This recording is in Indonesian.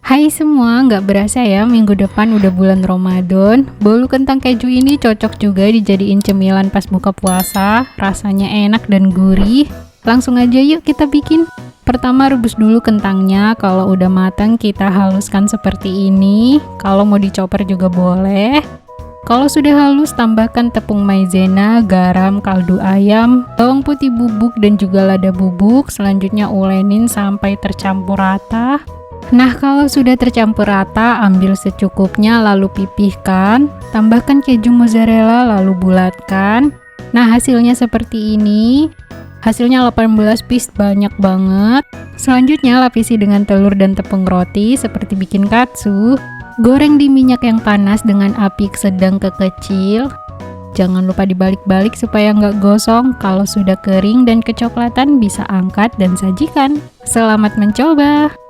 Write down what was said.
Hai semua, nggak berasa ya minggu depan udah bulan Ramadan. Bolu kentang keju ini cocok juga dijadiin cemilan pas buka puasa. Rasanya enak dan gurih. Langsung aja yuk kita bikin. Pertama rebus dulu kentangnya. Kalau udah matang kita haluskan seperti ini. Kalau mau dicoper juga boleh. Kalau sudah halus tambahkan tepung maizena, garam, kaldu ayam, bawang putih bubuk dan juga lada bubuk. Selanjutnya ulenin sampai tercampur rata. Nah, kalau sudah tercampur rata, ambil secukupnya lalu pipihkan, tambahkan keju mozzarella lalu bulatkan. Nah, hasilnya seperti ini. Hasilnya 18 piece, banyak banget. Selanjutnya lapisi dengan telur dan tepung roti seperti bikin katsu. Goreng di minyak yang panas dengan api sedang ke kecil. Jangan lupa dibalik-balik supaya nggak gosong. Kalau sudah kering dan kecoklatan bisa angkat dan sajikan. Selamat mencoba!